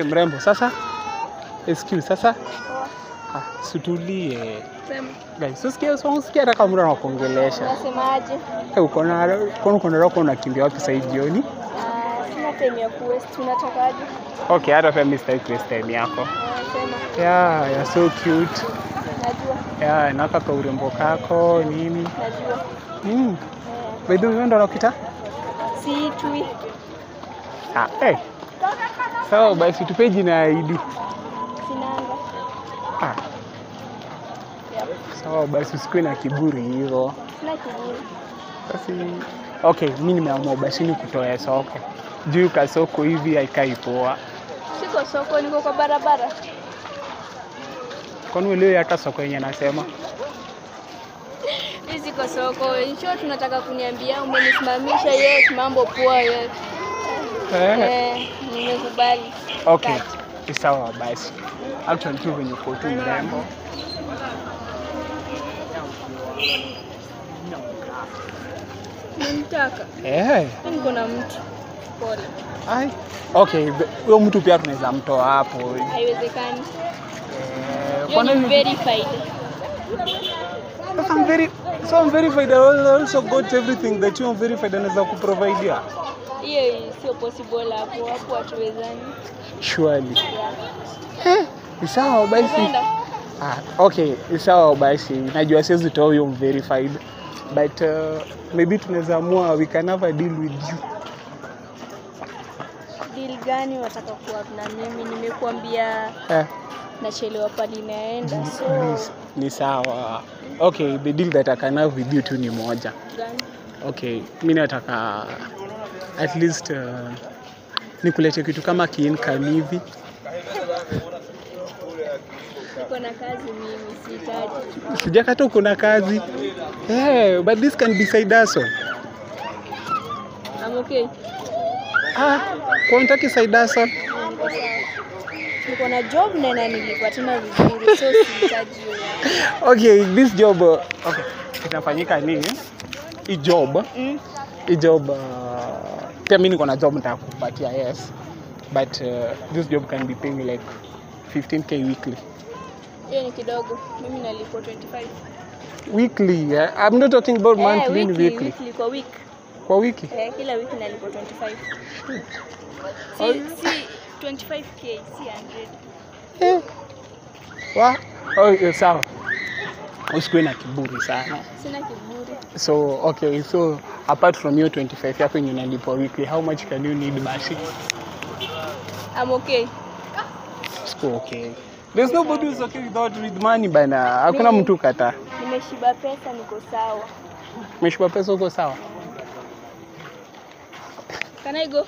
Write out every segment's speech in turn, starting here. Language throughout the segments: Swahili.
mrembo sasa. Excuse sasa. Situlie. Sema. Guys, usikia hata kama mtu anakuongelesha. Unasemaje? Uko na roho unakimbia wapi sasa jioni? Sina time ya kuwaste. Unatakaje? Okay, hata pia mimi sitaki kuwaste time yako. Sema. Yeah, you're so cute. Najua. Yeah, naka urembo kako nini? Najua. By the way, wewe ndo unakita? Si tui. So, basi tupe jina ID. Sinanga. So, basi usikue na kiburi hivyo. Sina kiburi. Basi okay, mimi nimeamua basi nikutoe soko. Juu ka soko hivi haikai poa. Siko soko, niko kwa barabara. Kwani wewe hata soko yenyewe nasema? Siko soko. Insho tunataka kuniambia umenisimamisha. Yes, mambo poa. Yes. Nimekubali. Okay. Ni sawa basi. Actually tu venye uko tu mrembo. Nimtaka. Niko na mtu. Pole. Ai. Okay, huyo mtu pia tunaweza mtoa hapo. Haiwezekani. Kwa nini verified? I'm verified. I also got everything that you are verified and as provide here. Hiyo sio possible hapo hatuwezani. Surely. Ni sawa basi. Okay, ni sawa basi. Najua siwezi toa huyo verified. But maybe tunaweza amua we can have a deal with you. Deal gani unataka kuwa na mimi? Nimekuambia nachelewa pale naenda. So ni sawa. Okay, the deal that I can have with you tu ni moja. Gani? Okay, mimi nataka at least nikulete kitu kama income hivi. Niko na kazi mimi, sihitaji. Sijakata uko na kazi. But this can be side hustle. I'm okay. Kwa unataka side hustle? Niko na job na nilipata tena vizuri, so sihitaji. Okay, this job okay, itafanyika nini? Hii job. Hii job pia mimi niko na job nitakupatia, yes. But this job can be paying like 15k weekly. Hiyo ni kidogo. Mimi nalipo 25. Weekly? I'm not talking about monthly, weekly. Weekly kwa week. Kwa wiki? Kila wiki nalipo 25. Si 25k, si 100. Sawa. Usikue na kiburi sana. Sina kiburi. So, okay, so apart from your 25 yako yenye unalipa weekly, how much can you need basi? I'm okay. Okay. There's nobody who's okay with money bana. Hakuna mtu kata. Nimeshiba pesa, niko sawa. Umeshiba pesa uko sawa? Can I go?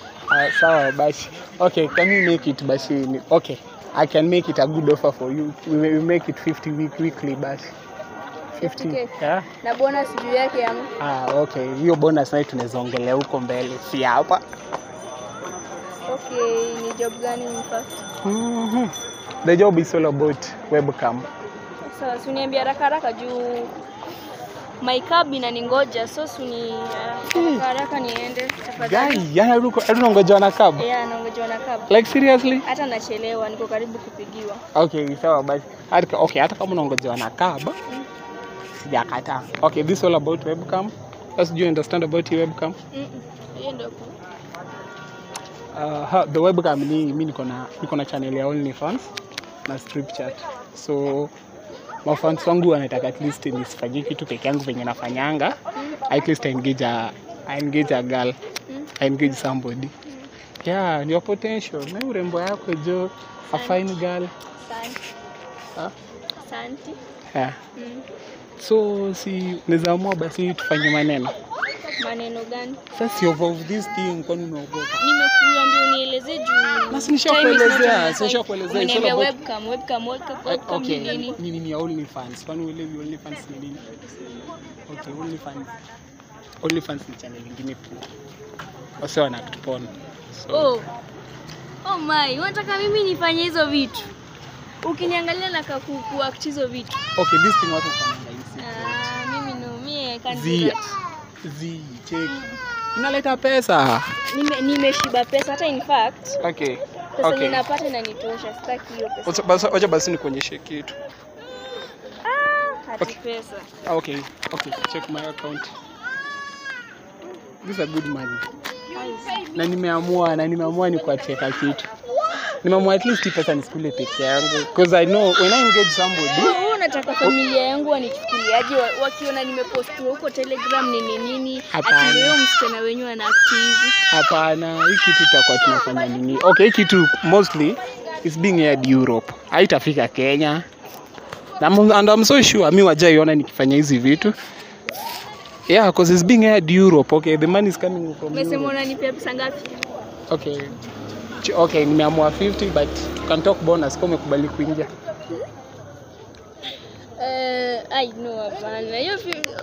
Sawa basi. Okay, can you make it basi? Okay, I can make it a good offer for you. We make it 50 weekly basi. 50. Yeah. Na bonus juu yake yangu. Okay. Hiyo bonus nayo tunaweza ongelea huko mbele. Si hapa. Okay, ni job gani mpa? The job is all about webcam. Sawa, so, uniambia haraka juu my cab inaningoja, so suni haraka niende tafadhali. Guy, yana unangoja na cab? Yeah, naongoja na cab. Like seriously? Hata nachelewa, niko karibu kupigiwa. Okay, sawa basi. Okay, hata kama unangoja na cab, sijakata. Okay, this all about webcam. Do you understand about your webcam? Hiyo ndio. The webcam ni mimi niko na channel ya OnlyFans na strip chat. So mafans wangu wanataka at least nisifanye kitu peke yangu venye nafanyanga. At least I engage a girl. I engage somebody. Yeah, your potential. Na urembo yako jo, a fine girl. Asante. Yeah. So si nizaamua basi tufanye maneno. Maneno gani? Sasa you of this thing kwani unaogopa? Nimekuambia unieleze juu. Basi nishakuelezea. Niambia webcam. Okay, nini ya OnlyFans? Kwani uelewi OnlyFans ni nini? Okay, OnlyFans ni channel nyingine tu. Wase wana act porn. So Oh my, unataka mimi nifanye hizo vitu? Ukiniangalia na kuact hizo vitu. Okay, this thing watu wanafanya hizi. Mimi no, mimi can't do that. Check. Inaleta pesa. Nimeshiba pesa hata in fact. Okay. Pesa Okay. ninapata inanitosha, sitaki hiyo pesa. Wacha basi nikuonyeshe kitu. Hati Okay. pesa. Okay, check my account. This is a good money. Na nimeamua ni kuacheka kitu. Nimeamua at least pesa nisikule peke yangu because I know when I engage somebody. Wewe unataka familia yangu wanichukuliaje wakiona nimepost huko Telegram nini? Ati leo msichana wenyu ana active. Hapana, hii kitu tutakuwa tunafanya nini? Okay, hii kitu mostly is being aired Europe. Haitafika Kenya. And I'm so sure mimi wajaiona nikifanya hizi vitu. Yeah, because it's being aired Europe. Okay, the money is coming from Europe. Umesema unanipea pesa ngapi? Okay, nimeamua 50 but you can talk bonus kama umekubali kuingia. I know hapana. Hiyo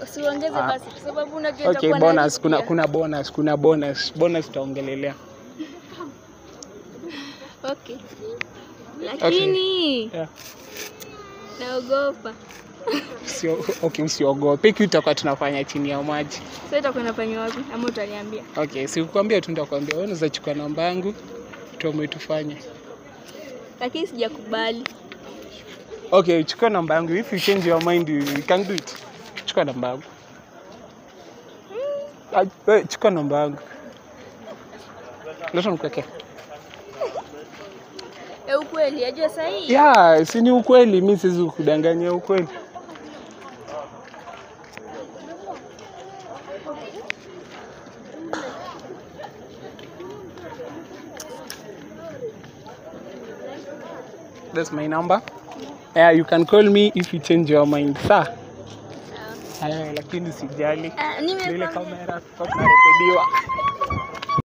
siongeze basi kwa sababu unajua okay, bonus kuna bonus tutaongelelea. Okay. Lakini yeah. Naogopa. Usiogope. Kitu tutakuwa tunafanya chini ya maji. Sasa itakuwa inafanywa wapi? Ama utaniambia? Okay, sikukwambia tu nitakwambia. Wewe unaweza chukua namba yangu tuombe tufanye. Lakini sijakubali. Okay, chukua namba yangu. If you change your mind, you can do it. Chukua namba yangu. Chukua namba yangu. Leta mkweke. Ukweli, ajua sahihi? Yeah, si ni ukweli, mimi siwezi kudanganya ukweli. That's my number. Yeah, you can call me if you change your mind, sir. Lakini sijali. Nime Ile kamera tunarekodiwa.